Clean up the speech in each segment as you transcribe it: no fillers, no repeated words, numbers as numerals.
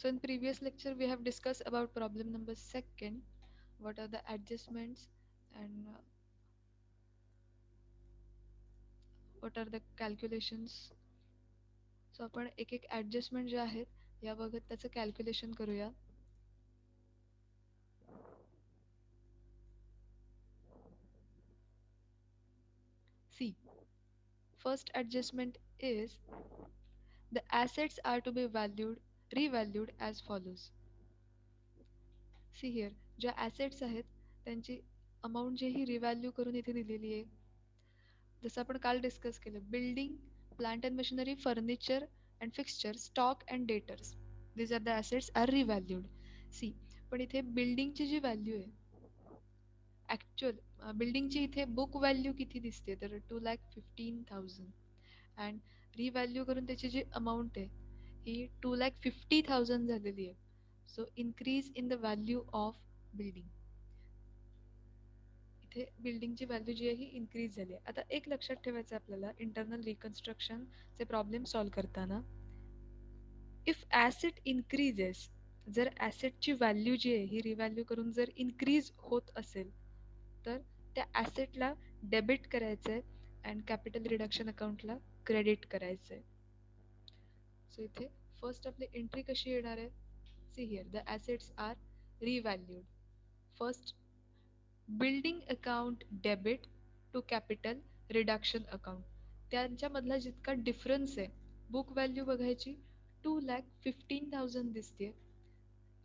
So in previous lecture we have discussed about problem number second, what are the adjustments and what are the calculations. So आपण एक एक adjustment जे आहेत या बघत त्याचं कॅल्क्युलेशन करूया. See, first adjustment is the assets are to be revalued as follows. See here, ज्या assets आहेत त्यांची अमाऊंट जे ही रिव्हॅल्यू करून इथे दिलेली आहे. जसं आपण काल डिस्कस केलं, building, plant and machinery, furniture and fixture, stock and debtors, these are the assets are revalued. See, पण इथे बिल्डिंगची जी व्हॅल्यू आहे ॲक्च्युअल बिल्डिंगची इथे बुक व्हॅल्यू किती दिसते तर 2,15,000 अँड रिव्हॅल्यू करून त्याची जी अमाऊंट आहे ही 2,50,000 झालेली आहे. So increase in the value of building. इथे बिल्डिंगची व्हॅल्यू जी आहे ही इन्क्रीज झाली आहे. आता एक लक्षात ठेवायचं आपल्याला इंटरनल रिकन्स्ट्रक्शनचे प्रॉब्लेम सॉल्व करताना, इफ ॲसेट इन्क्रीजेस, जर ॲसेटची व्हॅल्यू जी आहे ही रिव्हॅल्यू करून जर इन्क्रीज होत असेल तर त्या ॲसेटला डेबिट करायचं आहे अँड कॅपिटल रिडक्शन अकाउंटला क्रेडिट करायचं आहे. सो इथे फर्स्ट आपली एंट्री कशी येणार आहे? See here the assets are revalued. First, building account debit to capital reduction account. त्यांच्यामधला जितका डिफरन्स आहे, बुक व्हॅल्यू बघायची 2,15,000 दिसते,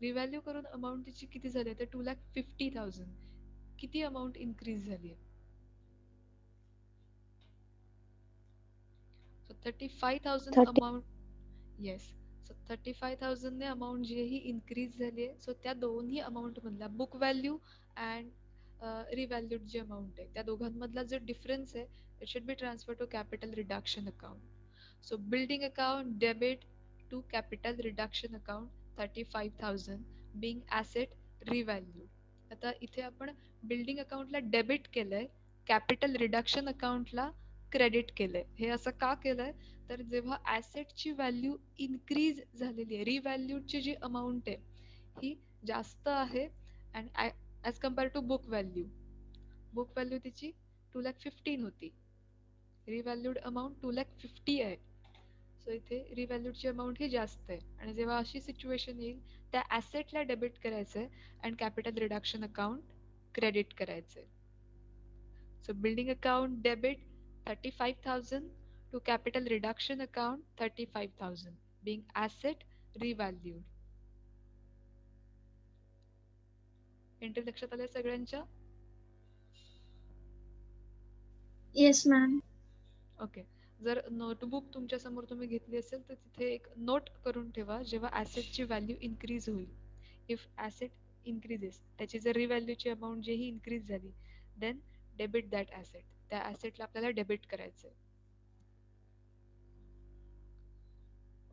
रिव्हॅल्यू करून अमाऊंट तिची किती झाली आहे तर 2,50,000. किती अमाऊंट इन्क्रीज झाली आहे? सो 35,000 30. अमाऊंट. येस. सो 35,000 ने अमाऊंट जी आहे ही इन्क्रीज झाली आहे. सो त्या दोन्ही अमाऊंटमधला बुक व्हॅल्यू अँड रिव्हॅल्यूड जी अमाऊंट आहे त्या दोघांमधला जो डिफरन्स आहे it should be transfer to capital reduction account. So building account debit to capital reduction account 35,000 being asset revalued. आता इथे आपण बिल्डिंग अकाउंटला डेबिट केलंय, कॅपिटल रिडक्शन अकाउंटला क्रेडिट केलंय. हे असं का केलंय तर जेव्हा ॲसेटची व्हॅल्यू इन्क्रीज झालेली आहे, रिव्हॅल्यूडची जी अमाऊंट आहे ही जास्त आहे and as compare to book value. Book value तिची 2,15,000 होती, रिव्हॅल्यूड अमाऊंट 2,50,000 आहे. सो इथे रिव्हॅल्यूडची अमाऊंट ही जास्त आहे आणि जेव्हा अशी सिच्युएशन येईल त्या ॲसेटला डेबिट करायचं आहे and capital reduction account credit करायचं आहे. So building account debit 35,000 to capital reduction account 35,000 being asset revalued. Entry लक्षात आल्या सगळ्यांच्या? Yes, ma'am. ओके. जर नोटबुक तुमच्या समोर तुम्ही घेतली असेल तर तिथे एक नोट करून ठेवा जेव्हा ॲसेटची व्हॅल्यू इन्क्रीज होईल. इफ ॲसेट इन्क्रीजेस, त्याची जर रिव्हॅल्यूची अमाऊंट जी ही इन्क्रीज झाली देन डेबिट दॅट ॲसेट. त्या ॲसेटला आपल्याला डेबिट करायचं आहे.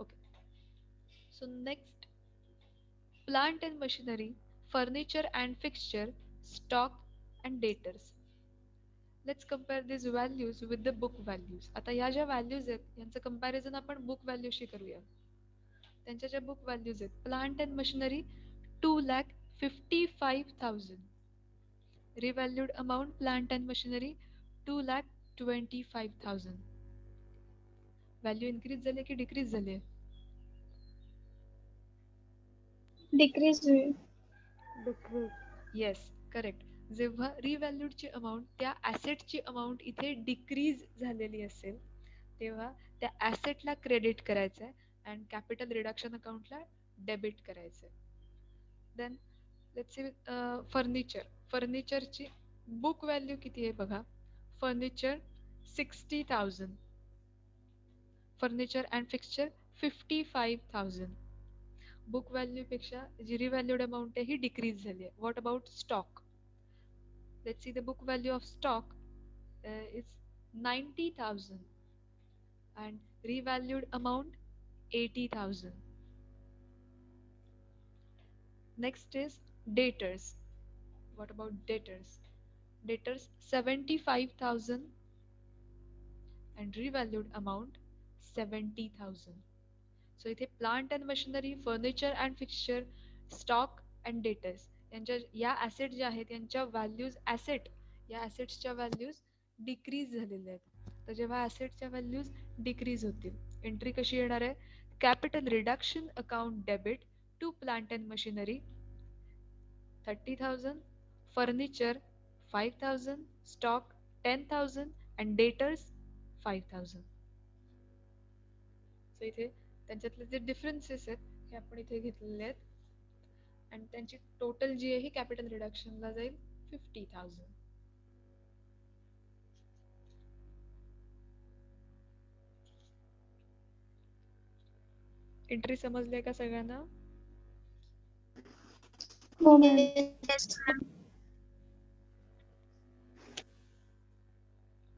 Okay. So next, plant and machinery, furniture and fixture, stock and debtors. Let's compare these values with the book values. आता या ज्या व्हॅल्यूज आहेत यांचं कंपॅरिझन आपण बुक व्हॅल्यूशी करूया. त्यांच्या ज्या बुक व्हॅल्यूज आहेत, plant and machinery 2,55,000, revalued amount plant and machinery 2,25,000. Value increase झाली की डिक्रीज झाली? Decrease. डिक्रीज. Yes, correct. जेव्हा रिव्हॅल्यूडची अमाऊंट त्या ॲसेटची अमाऊंट इथे डिक्रीज झालेली असेल तेव्हा त्या ॲसेटला क्रेडिट करायचं आहे अँड कॅपिटल रिडक्शन अकाउंटला डेबिट करायचं आहे. Then let's see furniture. फर्निचरची बुक व्हॅल्यू किती आहे बघा. Furniture 60,000, furniture and fixture 55,000. Book व्हॅल्यूपेक्षा जी रिव्हॅल्यूड अमाऊंट आहे ही डिक्रीज झाली आहे. What about stock? Let's see the book value of stock is 90,000 and revalued amount 80,000. Next is debtors. What about debtors? Debtors 75,000 and revalued amount 70,000. So इथे plant and machinery, furniture and fixture, stock and debtors यांच्या या asset ज्या आहेत यांच्या values या ॲसेट्सच्या values decrease झालेल्या आहेत. तर जेव्हा ॲसेटच्या व्हॅल्यूज डिक्रीज होतील, एंट्री कशी येणार आहे? Capital reduction account debit to plant and machinery 30,000, furniture 5,000, stock 10,000 and debtors 5,000. So इथे त्यांच्यातले जे डिफरन्सेस आहेत हे आपण इथे घेतलेले आहेत आणि त्यांची टोटल जी आहे ही कॅपिटल रिडक्शनला जाईल 50,000. एंट्री समजली आहे का सगळ्यांना? हो मॅम.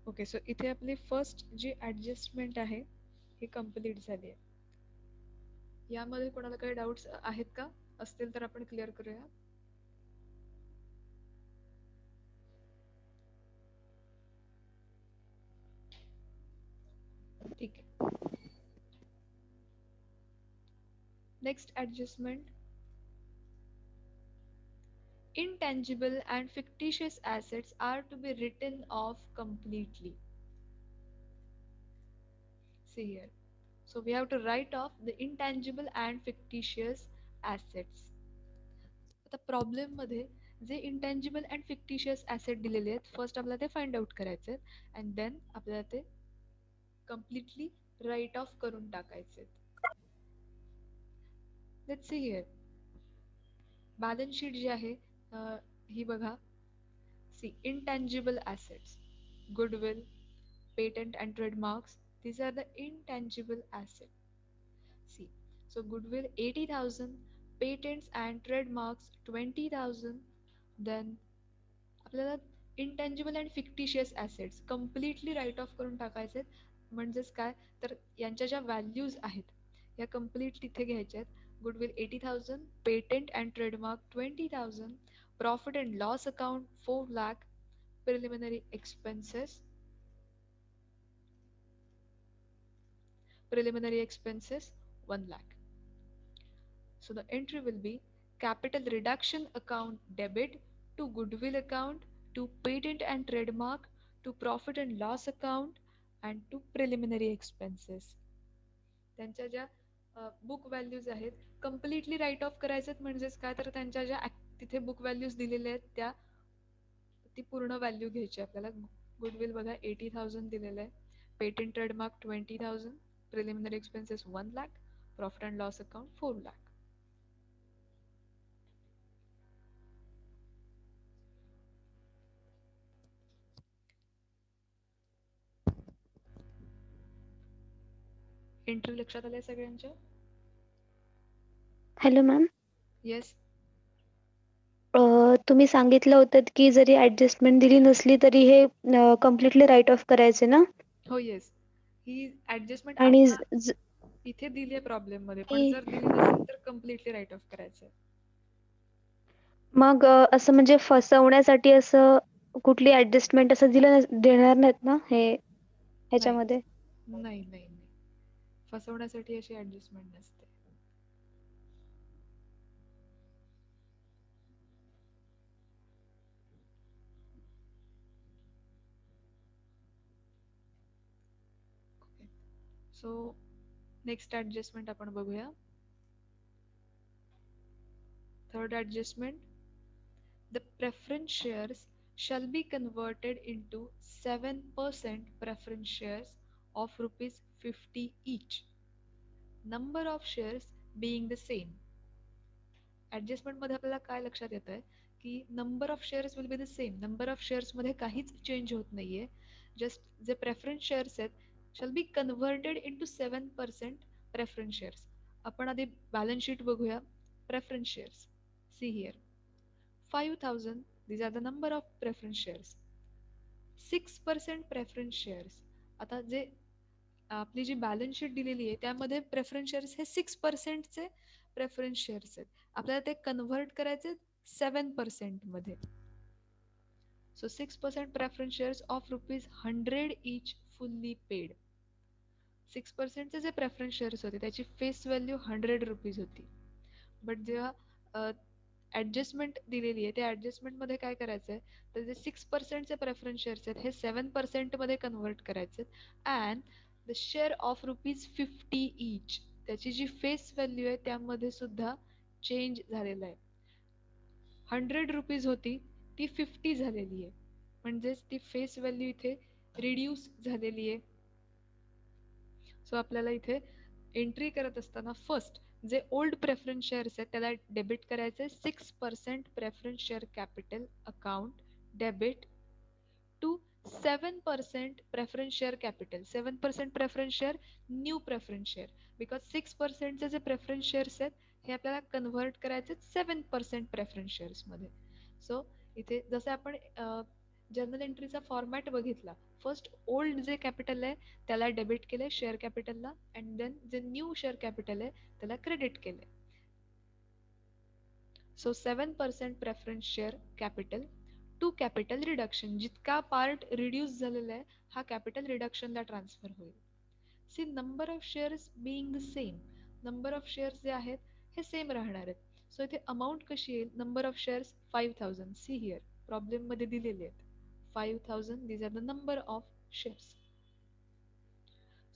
ओके, सो इथे आपली फर्स्ट जी ॲडजस्टमेंट आहे ही कंप्लीट झाली आहे. यामध्ये कोणाला काही डाऊट्स आहेत का? असतील तर आपण क्लिअर करूया. ठीक आहे. Next adjustment, intangible and fictitious assets are to be written off completely. See here. So we have to write off the intangible and fictitious assets. आता प्रॉब्लेम मध्ये जे इंटँजिबल अँड फिक्टिशियस ॲसेट दिलेले आहेत, first आपल्याला ते find out करायचे आहेत and then आपल्याला ते कम्प्लिटली राईट ऑफ करून टाकायचे आहेत. Let's see here. Balance sheet जी आहे ही बघा. See, intangible assets, goodwill, patent and trademarks, these are the intangible assets. See, so goodwill 80,000, patents and trademarks 20,000. Then आपल्याला intangible and fictitious assets completely write off करून टाकायचे आहेत. म्हणजेच काय, तर यांच्या ज्या व्हॅल्यूज आहेत या कम्प्लीट तिथे घ्यायच्या आहेत. Goodwill 80,000, patent and trademark 20,000, profit and loss account 4 lakh, preliminary expenses, preliminary expenses 1 lakh. So the entry will be capital reduction account debit to goodwill account, to patent and trademark, to profit and loss account and to preliminary expenses. त्यांच्या ज्या book values आहेत completely right of करायचे म्हणजेच काय, तर त्यांच्या ज्या तिथे बुक व्हॅल्यूज दिलेल्या आहेत त्या ती पूर्ण व्हॅल्यू घ्यायची आपल्याला. गुडविल बघा 80,000 दिलेलं आहे, patent trademark 20,000, preliminary expenses 1 lakh, profit and loss account 4 lakh. Entry लक्षात आल्या सगळ्यांच्या? Hello ma'am. येस. तुम्ही सांगितलं होतं की जरी ऍडजस्टमेंट दिली नसली तरी हे कम्प्लिटली राईट ऑफ करायचे ना? हो येस. ही ऍडजस्टमेंट आणि आता इथे दिली आहे प्रॉब्लेम मध्ये, पण जर दिली नसेल तर कम्प्लिटली राईट ऑफ करायचं. मग असं म्हणजे फसवण्यासाठी असं कुठली ऍडजस्टमेंट असं देणार नाहीत ना हे नाही ह्याच्यामध्ये? नाही नाही नाही, फसवण्यासाठी अशी ऍडजस्टमेंट नसते. सो नेक्स्ट ऍडजस्टमेंट आपण बघूया. Third adjustment, the preference shares shall be converted into 7% preference shares of rupees 50 each, number of shares being the same. Adjustment मध्ये आपल्याला काय लक्षात येत आहे की number of shares will be the same. Number of shares मध्ये काहीच change होत नाहीये. जस्ट जे प्रेफरन्स शेअर्स आहेत shall be converted into 7% preference shares. आपण आधी बॅलन्स शीट बघूया. Preference shares, see here, 5,000, these are the number of preference shares. 6% preference shares. आता जे आपली जी बॅलन्स शीट दिलेली आहे त्यामध्ये प्रेफरन्स शेअर्स हे 6%चे प्रेफरन्स शेअर्स आहेत. आपल्याला ते कन्व्हर्ट करायचे 7% मध्ये. So 6% preference shares of rupees 100 each fully paid. 6%चे जे प्रेफरन्स शेअर्स होते त्याची फेस व्हॅल्यू 100 रुपीज होती. बट जेव्हा ॲडजस्टमेंट दिलेली आहे त्या ॲडजस्टमेंटमध्ये काय करायचं आहे, तर जे 6%चे प्रेफरन्स शेअर्स आहेत हे 7%मध्ये कन्व्हर्ट करायचे अँड द शेअर ऑफ ₹50 इच त्याची जी फेस व्हॅल्यू आहे त्यामध्ये सुद्धा चेंज झालेला आहे. 100 रुपीज होती ती 50 झालेली आहे, म्हणजेच ती फेस व्हॅल्यू इथे रिड्यूस झालेली आहे. सो आपल्याला इथे एंट्री करत असताना फर्स्ट जे ओल्ड प्रेफरन्स शेअर्स आहेत त्याला डेबिट करायचे 6% preference share capital account debit to 7% preference share capital. 7% preference share new preference share because 6%चे जे प्रेफरन्स शेअर्स आहेत हे आपल्याला कन्व्हर्ट करायचे 7% प्रेफरन्स शेअर्समध्ये. सो इथे जसं आपण जर्नल एंट्रीचा फॉर्मॅट बघितला, फर्स्ट ओल्ड जे कॅपिटल आहे त्याला डेबिट केले शेअर कॅपिटलला अँड देन जे न्यू शेअर कॅपिटल आहे त्याला क्रेडिट केले. So 7% preference share capital to capital reduction, जितका पार्ट रिड्यूस झालेला आहे हा कॅपिटल रिडक्शनला ट्रान्सफर होईल. See number of shares being the same, number of shares जे आहेत हे सेम राहणार आहेत. सो इथे अमाऊंट कशी येईल, number of shares 5000. See here प्रॉब्लेममध्ये दिलेले आहेत 5000, these are the number of shares.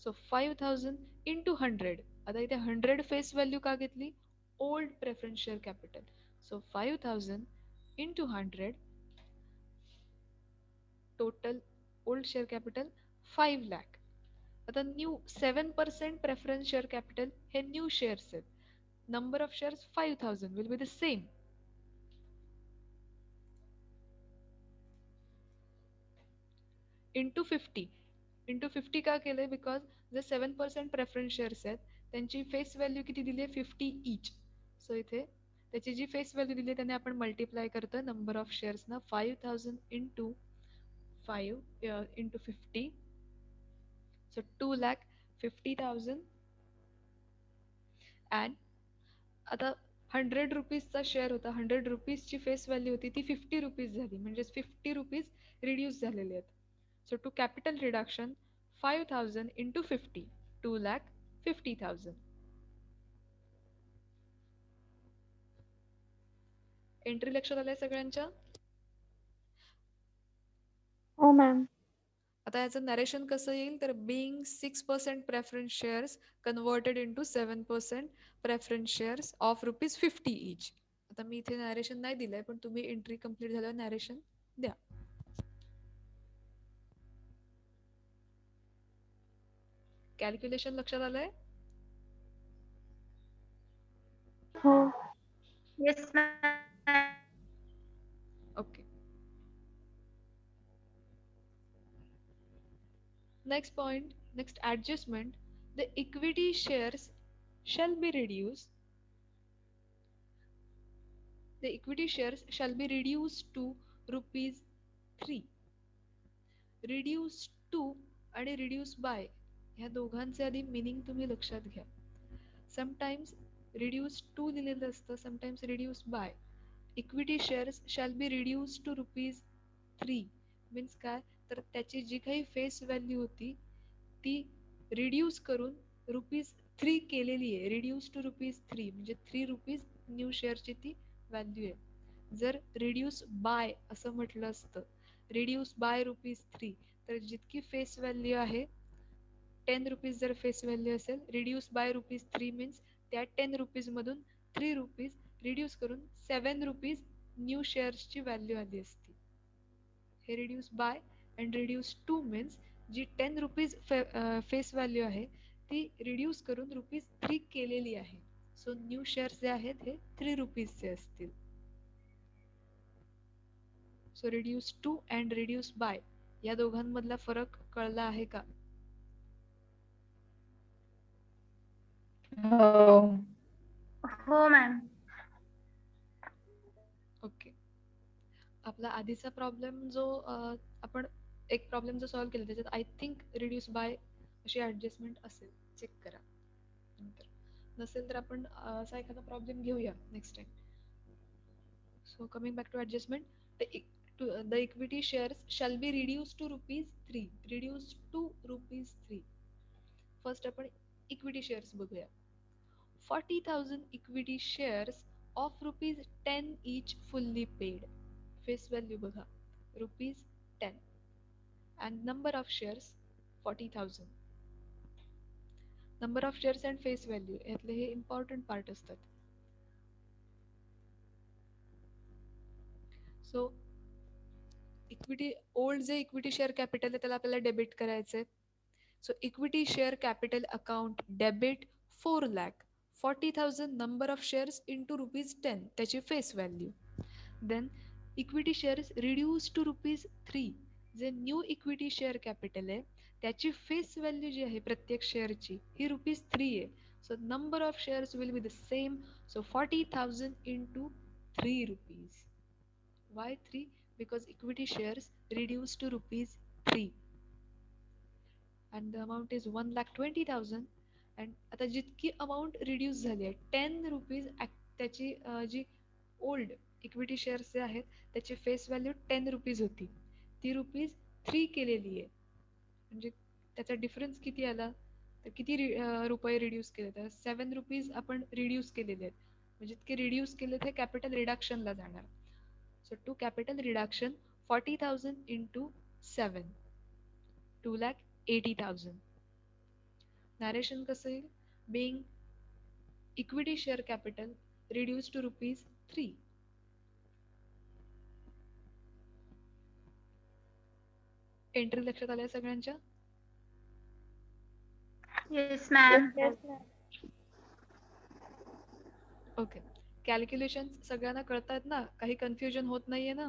So 5000 into 100, आता इथे 100 फेस व्हॅल्यू का घेतली, old preference share capital. So 5000 into 100 total old share capital 5 lakh. आता न्यू 7% प्रेफरन्स शेअर कॅपिटल हे न्यू शेअर्स आहेत, number of shares 5000 will be the same into 50. Into 50 का केलंय, because जे 7% प्रेफरन्स शेअर्स आहेत त्यांची फेस व्हॅल्यू किती दिली आहे, 50 इच. सो इथे त्याची जी फेस व्हॅल्यू दिली आहे त्याने आपण मल्टिप्लाय करतोय नंबर ऑफ शेअर्सना 5000 इंटू 5 इंटू 50. सो 2,50,000 अँड आता 100 रुपीजचा शेअर होता, 100 रुपीजची फेस व्हॅल्यू होती ती 50 रुपीज झाली, म्हणजे 50 रुपीज रिड्यूस झालेले आहेत. So to capital reduction 5000 into 50, 2,50,000. Entry लक्षात आलंय सगळ्यांच्या. हो मॅम. आता याचं नरेशन कसं येईल, तर being 6% preference shares converted into 7% preference shares of ₹50 each. आता मी इथे नॅरेशन नाही दिलंय पण तुम्ही एंट्री कंप्लीट झाल्यावर नॅरेशन द्या. कॅल्क्युलेशन लक्षात आलंय. हो. Yes ma'am. Okay. Next point, next adjustment, the equity shares shall be reduced. The equity shares shall be reduced to ₹3. Reduced to आणि reduce by ह्या दोघांचे आधी मिनिंग तुम्ही लक्षात घ्या. समटाइम्स reduce to लिहिलेलं असतं, sometimes reduce by. Equity shares shall be reduced to ₹3 means काय, तर त्याची जी काही फेस व्हॅल्यू होती ती रिड्यूस करून ₹3 केलेली आहे. रिड्यूस टू ₹3 म्हणजे ₹3 न्यू शेअरची ती व्हॅल्यू आहे. जर रिड्यूस बाय असं म्हटलं असतं, रिड्यूस बाय ₹3, तर जितकी फेस व्हॅल्यू आहे 10 रुपीज जर फेस व्हॅल्यू असेल, रिड्यूस बाय ₹3 मीन्स त्या 10 रुपीजमधून ₹3 रिड्यूस करून 7 रुपीज न्यू शेअर्सची व्हॅल्यू आली असती. हे reduce by and reduce to means जी 10 रुपीज फेस व्हॅल्यू आहे ती रिड्यूस करून ₹3 केलेली आहे. सो न्यू शेअर्स जे आहेत हे ₹3 असतील. So reduce to and reduce by या दोघांमधला फरक कळला आहे का. हो. हो मॅम. ओके. आपला आधीचा प्रॉब्लेम जो आपण एक प्रॉब्लेम जो सॉल्व्ह केला त्याच्यात आय थिंक रिड्यूस बाय अशी ॲडजस्टमेंट असेल, चेक करा नंतर. नसेल तर आपण असा एखादा प्रॉब्लेम घेऊया next time. So coming back to adjustment, the equity shares shall be reduce to ₹3. Reduce to ₹3. First आपण इक्विटी शेअर्स बघूया. 40,000 equity shares of ₹10 each fully paid. Face value बघा ₹10 and number of shares 40,000. Number of shares and face value यातले हे important part असतात. So equity old जे equity share capital आहे त्याला आपल्याला डेबिट करायचं आहे. So equity share capital account debit 4 lakh 40,000 number of shares into ₹10 त्याची face value. Then equity shares reduce to ₹3 जे न्यू इक्विटी शेअर कॅपिटल आहे त्याची फेस व्हॅल्यू जी आहे प्रत्येक शेअरची ही ₹3 आहे. So number of shares will be the same. So 40,000 into ₹3. Why 3? Because equity shares reduced to ₹3 and the amount is 1,20,000. and आता जितकी amount reduce झाली आहे ₹10 त्याची जी ओल्ड इक्विटी शेअर्स जे आहेत त्याची फेस व्हॅल्यू ₹10 होती ती ₹3 केलेली आहे. म्हणजे त्याचा डिफरन्स किती आला तर किती रुपये रिड्यूस केले तर ₹7 आपण रिड्यूस केलेले आहेत. म्हणजे जितके रिड्यूस केले ते कॅपिटल रिडक्शनला जाणार. So to capital reduction 40,000 into 7 2,80,000. Narration कसं येईल being equity share capital reduced to ₹3. Entry लक्षात आल्या सगळ्यांच्या? Yes, ma'am. ओके. कॅल्क्युलेशन सगळ्यांना कळतायत ना? काही कन्फ्युजन होत नाहीये ना?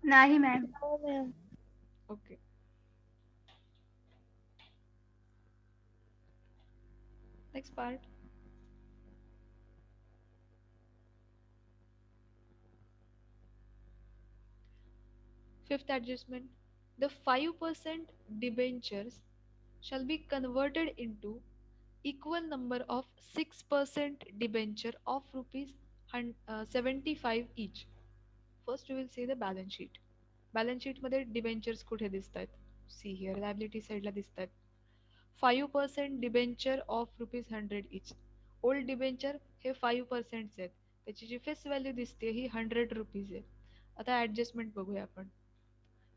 नाही मॅम. हो ma'am. Okay. Next part. Fifth adjustment. The 5% debentures shall be converted into equal number of 6% debenture of ₹75 each. First we will see the balance sheet. Balance sheet मध्ये debentures कुठे दिसतात? See here liability side ला दिसतात. 5% debenture of ₹100 each. Old debenture हे 5% आहेत. त्याची जी face value दिसते ही ₹100 आहे. आता ऍडजस्टमेंट बघूया आपण.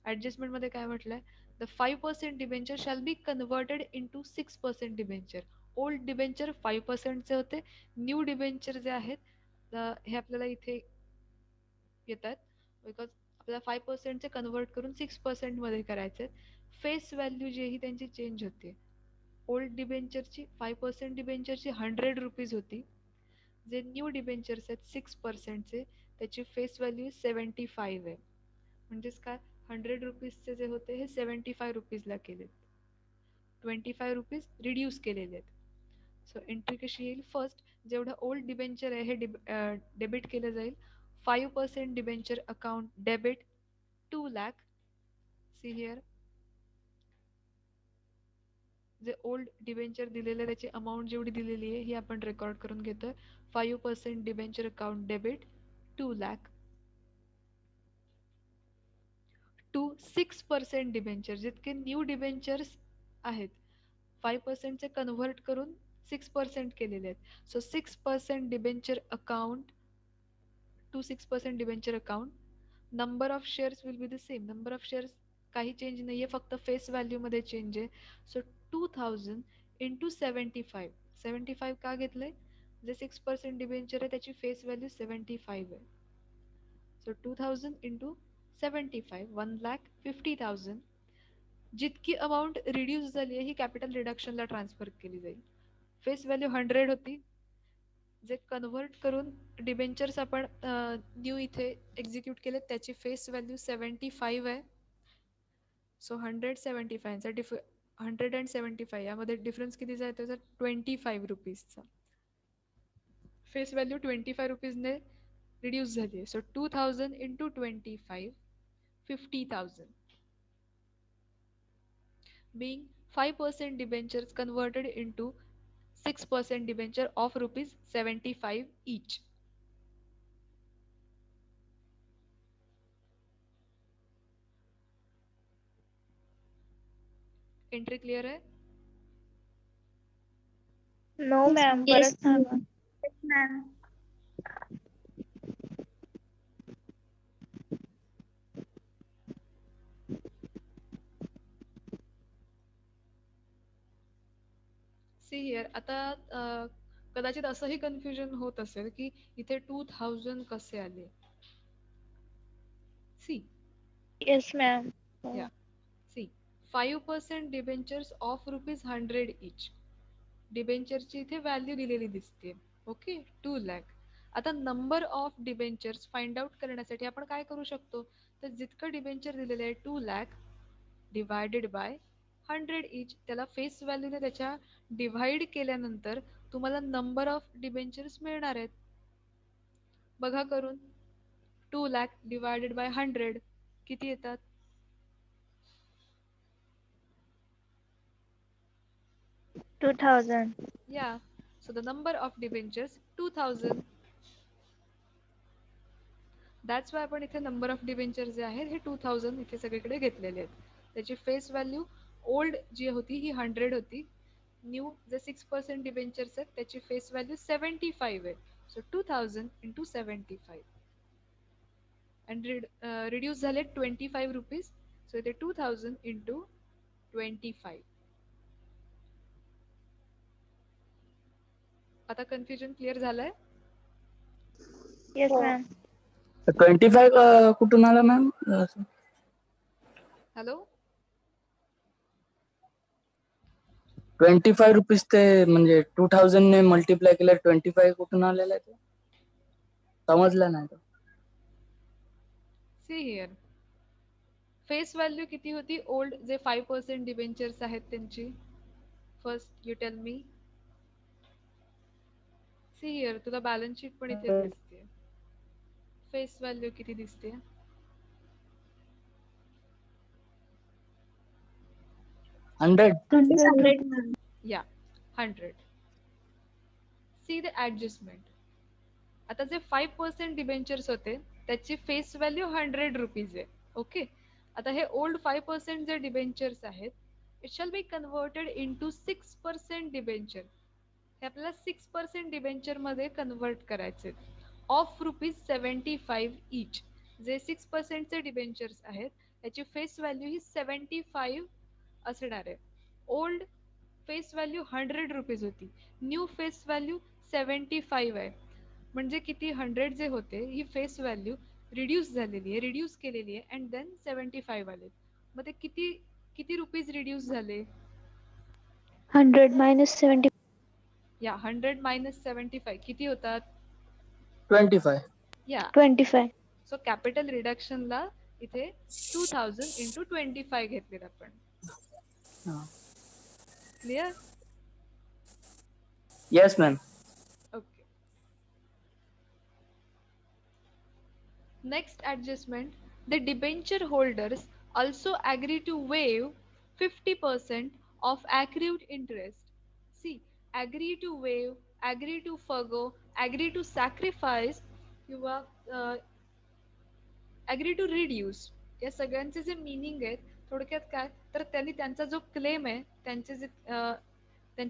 ऍडजस्टमेंट मध्ये काय म्हटलंय the 5% debenture shall be converted into 6% debenture. Old debenture 5%चे होते. न्यू डिबेंचर जे आहेत हे आपल्याला इथे येतात बिकॉज आपल्याला 5%चे कन्वर्ट करून 6% मध्ये करायचे. फेस व्हॅल्यू जी ही त्यांची चेंज होते. ओल्ड डिबेंचरची 5% डिबेंचरची ₹100 होती. जे न्यू डिबेंचर्स आहेत 6%चे त्याची फेस व्हॅल्यू 75 आहे. म्हणजेच काय ₹100 जे होते हे ₹75 ला केलेत. ₹25 रिड्यूस केलेले आहेत. सो एंट्री कशी येईल फर्स्ट जेवढं ओल्ड डिबेंचर आहे हे डेबिट केलं जाईल. 5% debenture account debit 2 lakh. See here जे ओल्ड डिबेंचर दिलेलं आहे त्याची अमाऊंट जेवढी दिलेली आहे ही आपण रेकॉर्ड करून घेतोय. 5% debenture account debit 2 lakh to 6% debenture जितके न्यू डिबेंचर्स आहेत 5%चे कन्व्हर्ट करून 6% केलेले आहेत. So 6% debenture account to 6% debenture account. Number of shares will be the same. Number of shares काही चेंज नाही आहे फक्त फेस व्हॅल्यू मध्ये चेंज आहे. So 2,000 into 75. 75 का घेतलंय जे 6% डिबेंचर आहे त्याची फेस व्हॅल्यू 75 आहे. So 2,000 into 75 1,50,000. जितकी अमाऊंट रिड्यूस झाली आहे ही कॅपिटल रिडक्शनला ट्रान्सफर केली जाईल. फेस व्हॅल्यू 100 होती जे कन्व्हर्ट करून डिबेंचर्स आपण न्यू इथे एक्झिक्यूट केले त्याची फेस व्हॅल्यू 75 आहे. सो 175चा 175 यामध्ये डिफरन्स कितीचा आहे त्याचा ₹25चा. फेस व्हॅल्यू ₹25ने रिड्यूस झाली आहे. So 2,000 into 25 50,000. being 5% debentures converted into 6% debenture of ₹75 each. Entry clear आहे? नो मॅम, Yes, परत सांगा. ma'am. सी हिअर आता कदाचित असंही कन्फ्युजन होत असेल की इथे 2000 कसे आले. See yes ma'am. या सी 5% डिबेंचर्स ऑफ ₹100 इच. डिबेंचरची इथे व्हॅल्यू दिलेली दिसते. ओके, 2 लाख. आता number of debentures find out करण्यासाठी आपण काय करू शकतो, तर जितकं डिबेंचर दिलेलं आहे 2 लाख डिवायडेड बाय 100 इच, त्याला फेस व्हॅल्यूने त्याच्या डिव्हाइड केल्यानंतर तुम्हाला नंबर ऑफ डिबेंचर्स मिळणार आहेत. बघा करून 2 लाख डिवायडेड बाय 100 किती येतात? $2,000. Yeah, so the number of debentures 2000. That's why आपण इथे नंबर ऑफ डिबेंचर जे आहेत हे 2000 इथे सगळीकडे घेतलेले आहेत. त्याची फेस व्हॅल्यू ओल्ड जी होती ही 100 होती. न्यू जे 6% डिबेंचर्स आहेत त्याची फेस व्हॅल्यू 75 आहे. सो 2000 इंटू 75 अँड रिड्यूस झाले 25 रुपीज. सो इथे 2000 इंटू 25. आता कन्फ्युजन क्लिअर झालंय? Yes ma'am. 25 कुठून आला मॅम? हॅलो 25 रुपीज ते म्हणजे 2000 ने मल्टिप्लाय केलं 25 कुठून आलेलं आहे ते समजलं नाही. सी हिअर फेस व्हॅल्यू किती होती ओल्ड जे 5% डिबेंचर्स आहेत त्यांची? First you tell me. See here तुला बॅलन्स शीट पण इथेच दिसते. फेस व्हॅल्यू किती दिसते? 100. या 100. See the adjustment. आता जे 5% डिबेंचर्स होते त्याची फेस व्हॅल्यू 100 रुपीज आहे. ओके, आता हे ओल्ड 5% जे डिबेंचर्स आहेत it shall be converted into 6% debenture. हे आपल्याला 6% डिबेंचर मध्ये कन्वर्ट करायचे ऑफ ₹75 इच. जे 6% चे डिबेंचर्स आहेत त्याची फेस व्हॅल्यू ही 75 असणार आहे. ओल्ड फेस व्हॅल्यू 100 रुपीज होती, न्यू फेस व्हॅल्यू 75 आहे. म्हणजे किती 100 जे होते ही फेस व्हॅल्यू रिड्यूस झालेली आहे, रिड्यूस केलेली आहे अँड देन 75 आले. मग ते किती किती रुपीज रिड्यूस झाले? 100 minus 70. या 100 मायनस 75 किती होतात? 25. या 25. सो कॅपिटल रिडक्शनला इथे 2000 इंटू 25 घेतलेत आपण. Clear? Yes ma'am. Okay. Next adjustment, the debenture holders also agree to waive 50% of accrued interest. See, agree to waive, agree to forgo, agree to sacrifice किंवा agree to reduce या सगळ्यांचे जे meaning आहेत थोडक्यात काय, तर त्यांनी त्यांचा जो क्लेम आहे त्यांचे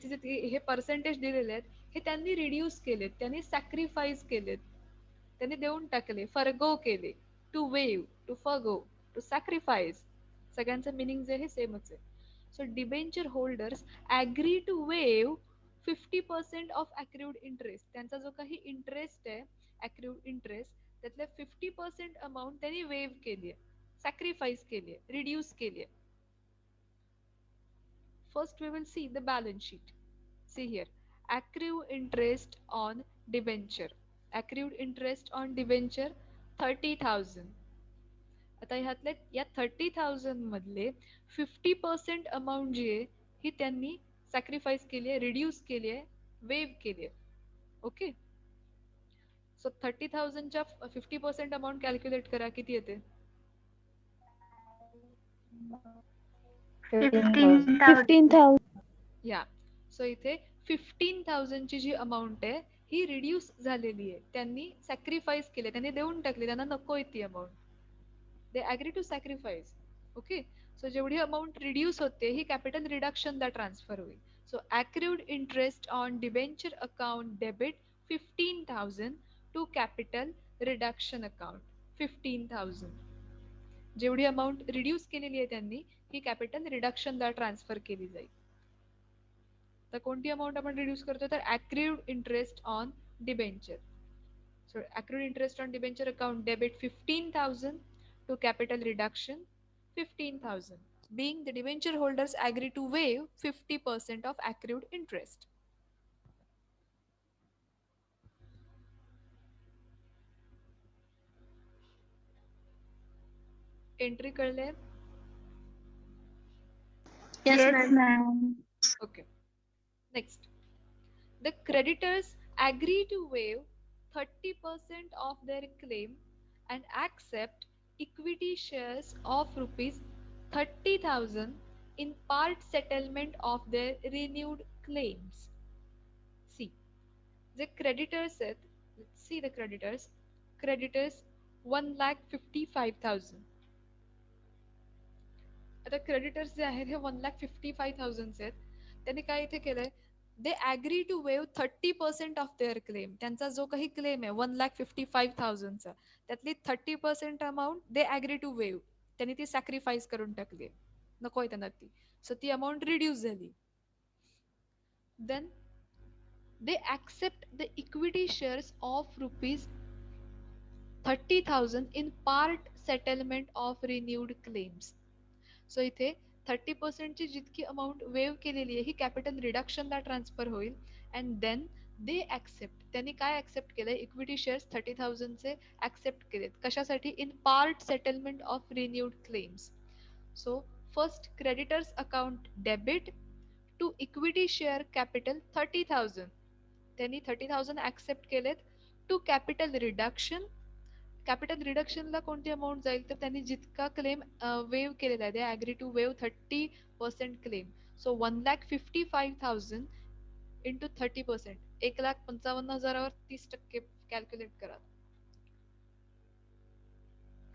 जे हे पर्सेंटेज दिलेले आहेत हे त्यांनी रिड्यूस केलेत, त्यांनी सॅक्रिफाईस केलेत, त्यांनी देऊन टाकले, फर्गो केले. To waive, to forgo, to sacrifice, सगळ्यांचं मिनिंग जे आहे सेमच आहे. So debenture holders agree to waive 50% of accrued interest. त्यांचा जो काही इंटरेस्ट आहे अक्रूड इंटरेस्ट त्यातले 50% अमाऊंट त्यांनी वेव केली आहे, सॅक्रिफाईस केली आहे, रिड्यूस केली आहे. First we will see the balance sheet. See here, accrued interest on debenture. Accrued interest on debenture 30,000. आता ह्यातले या 30,000 मधले 50% अमाऊंट जी आहे ही त्यांनी सॅक्रिफाईस केली आहे, रिड्यूस केली आहे, वेव केली आहे. ओके, सो 30,000 च्या 50% अमाऊंट कॅल्क्युलेट करा, किती येते? 15,000. 15,000. या सो इथे 15,000 ची जी अमाऊंट आहे ही रिड्यूस झालेली आहे, त्यांनी सॅक्रिफाईस केले, त्यांनी देऊन टाकले, त्यांना नको ती amount. They agree to sacrifice. Okay. So जेवढी अमाऊंट रिड्यूस होते ही कॅपिटल रिडक्शनला ट्रान्सफर होईल. So accrued interest on debenture account debit 15,000 to capital reduction account 15,000. जेवढी अमाऊंट रिड्यूस केलेली आहे त्यांनी ही कॅपिटल रिडक्शनला ट्रान्सफर केली जाईल. तर कोणती अमाऊंट आपण रिड्यूस करतो तर accrued interest on debenture. So accrued interest on debenture account debit 15,000 to capital reduction 15,000. Being the debenture holders agree to waive 50% of accrued interest. Entry कळले? Yes, Yes, ma'am. ma'am. Okay. Next. The creditors agree to waive 30% of their claim and accept equity shares of rupees 30,000 in part settlement of their renewed claims. See, the creditors said, let's see the creditors. Creditors 1,55,000. आता creditors जे आहेत हे 1,55,000 आहेत. त्यांनी काय इथे केलंय, they agree to waive 30% of their claim. त्यांचा जो काही क्लेम आहे 1,55,000चा त्यातली 30% amount they agree to waive. त्यांनी ती सॅक्रिफाईस करून टाकली, नकोय त्यांना ती. सो ती अमाऊंट रिड्यूस झाली. Then they accept the equity shares of rupees 30,000 in part settlement of renewed claims. So इथे 30% ची जितकी अमाऊंट वेव केलेली आहे ही कॅपिटल रिडक्शनला ट्रान्सफर होईल. अँड देन दे ॲक्सेप्ट, त्यांनी काय ॲक्सेप्ट केलंय, इक्विटी शेअर्स 30,000चे ॲक्सेप्ट केलेत. कशासाठी? In part settlement of renewed claims. So first creditors account debit to equity share capital 30,000. त्यांनी 30,000 ॲक्सेप्ट केलेत टू कॅपिटल रिडक्शन. कॅपिटल रिडक्शनला कोणती अमाऊंट जाईल तर त्यांनी जितका क्लेम वेव केलेला आहे, they agree to waive 30% claim. So 1,55,000 into 30%, 1,55,000वर 30% कॅल्क्युलेट करा.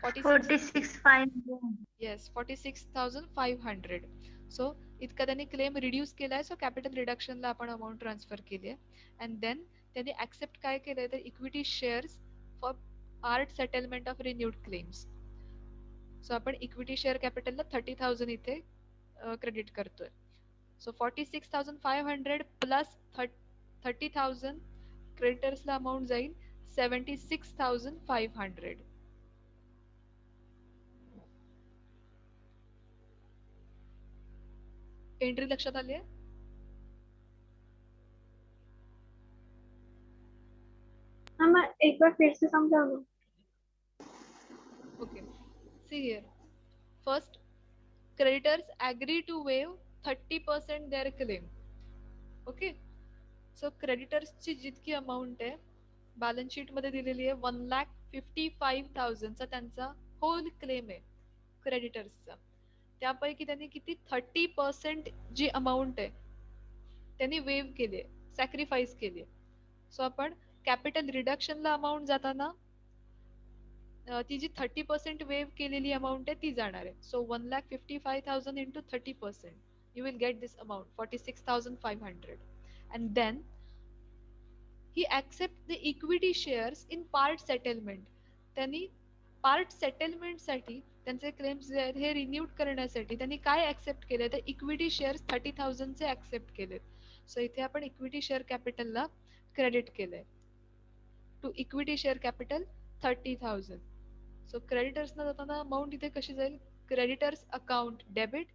46,500. येस, 46,500. सो इतका त्यांनी क्लेम रिड्यूस केलाय. सो कॅपिटल रिडक्शनला आपण अमाऊंट ट्रान्सफर केली आहे. अँड देन त्यांनी ॲक्सेप्ट काय केलंय तर equity shares for part settlement of renewed claims. So आपण इक्विटी शेअर कॅपिटलला 30,000 इथे क्रेडिट करतोय. सो 46,500 प्लस 30,000 क्रेडिटर्सला अमाऊंट जाईल 76,500. एंट्री लक्षात आली आहे? मैम एक बार फिर से समझाओ. Okay. See here. First, creditors agree to waive 30% their claim. Okay. So creditors ची जितकी अमाऊंट आहे बॅलन्स शीट मध्ये दिलेली आहे 1,55,000 चा त्यांचा होल क्लेम आहे क्रेडिटर्सचा. त्यापैकी त्यांनी किती 30% जी अमाऊंट आहे त्यांनी वेव केली आहे, सॅक्रिफाईस केली आहे. सो आपण कॅपिटल रिडक्शनला अमाऊंट जाताना ती जी 30% वेव केलेली अमाऊंट आहे ती जाणार आहे. So 1,55,000 into 30%, you will get this amount 46,500. And then he accept the equity shares in part settlement. त्यांनी पार्ट सेटलमेंटसाठी त्यांचे क्लेम्स जे आहेत हे रिन्यूड करण्यासाठी त्यांनी काय ॲक्सेप्ट केले तर इक्विटी शेअर्स 30,000चे ॲक्सेप्ट केलेत. सो इथे आपण इक्विटी शेअर कॅपिटलला क्रेडिट केलंय to equity share capital 30,000. So क्रेडिटर्सना जाताना अमाऊंट इथे कशी जाईल, क्रेडिटर्स अकाउंट डेबिट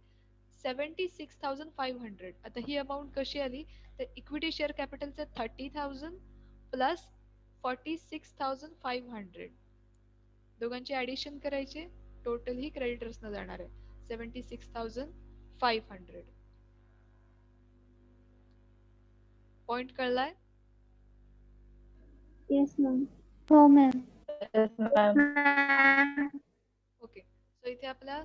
76,500. आता ही अमाऊंट कशी आली तर इक्विटी शेअर कॅपिटलचे 30,000 प्लस 46,500 दोघांची ॲडिशन करायचे, टोटल ही क्रेडिटर्सना जाणार आहे 76,500. पॉइंट कळलाय? Yes ma'am. हो मैम. Ma'am. ओके. सो इथे आपल्या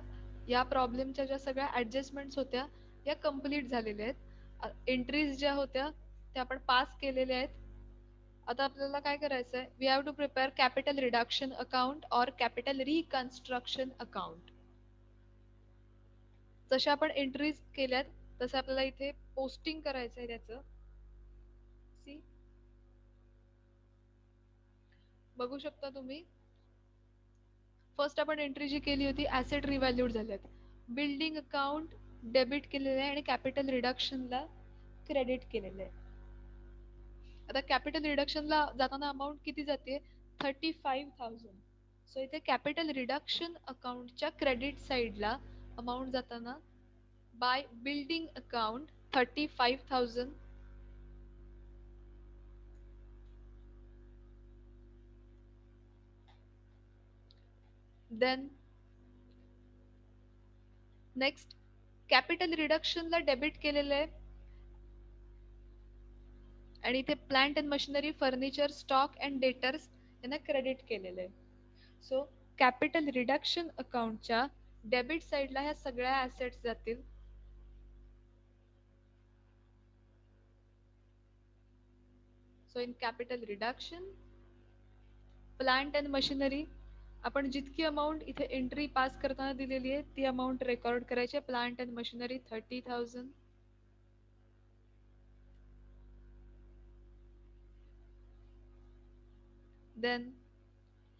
या प्रॉब्लेमच्या ज्या सगळ्या ऍडजस्टमेंट्स होत्या या कम्प्लीट झालेल्या आहेत. एंट्रीज ज्या होत्या त्या आपण पास केलेल्या आहेत. आता आपल्याला काय करायचं आहे, we have to prepare capital reduction account और कॅपिटल रिकन्स्ट्रक्शन अकाउंट. जशा आपण एंट्रीज केल्यात तसं आपल्याला इथे पोस्टिंग करायचं आहे त्याचं. सी बघू शकता तुम्ही. फर्स्ट आपण एंट्री जी केली होती ऍसेट रिव्हॅल्यूड झाल्यात. बिल्डिंग अकाउंट डेबिट केलेलं आहे आणि कॅपिटल रिडक्शनला क्रेडिट केलेलं आहे. आता कॅपिटल रिडक्शनला जाताना अमाऊंट किती जाते 35,000. सो इथे कॅपिटल रिडक्शन अकाउंटच्या क्रेडिट साईडला अमाऊंट जाताना by building account 35,000. Then next capital रिडक्शनला डेबिट केलेलं आहे आणि इथे plant and machinery furniture stock and debtors यांना क्रेडिट केलेलं आहे. सो कॅपिटल रिडक्शन अकाउंटच्या डेबिट साईडला ह्या सगळ्या ऍसेट्स जातील. So in capital reduction plant and machinery आपण जितकी अमाऊंट इथे एंट्री पास करताना दिलेली आहे ती अमाऊंट रेकॉर्ड करायची. Plant and machinery 30,000. Then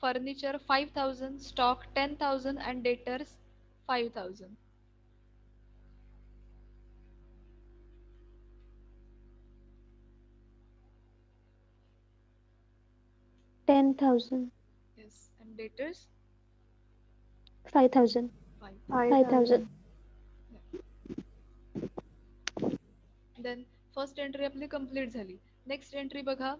furniture 5,000, stock 10,000 and debtors 5,000. $10,000, Yes, and debtors 5,000, 5. 5,000. Then first entry आपली कंप्लीट झाली. नेक्स्ट एंट्री बघा.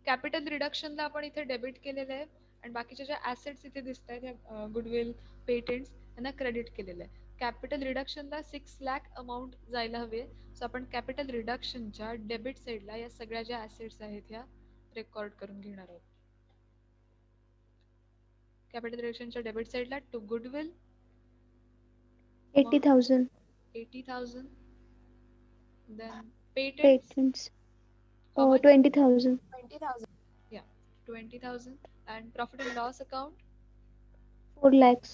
कॅपिटल रिडक्शनला आपण इथे डेबिट केलेलं आहे आणि बाकीच्या ज्या ऍसेट्स इथे दिसत आहेत गुडविल पेटंट्स यांना क्रेडिट केलेलं आहे. कॅपिटल रिडक्शनला 6 लाख अमाऊंट जायला हवे. सो आपण कॅपिटल रिडक्शनच्या डेबिट साईडला या सगळ्या ज्या ऍसेट्स आहेत ह्या रेकॉर्ड करून घेणार आहोत. कॅपिटल रिडक्शनच्या डेबिट साईडला to goodwill 80,000. 80,000. Then patents, Patents. how much? 20,000. 20,000. Yeah, 20,000. And profit and loss account 4 lakhs.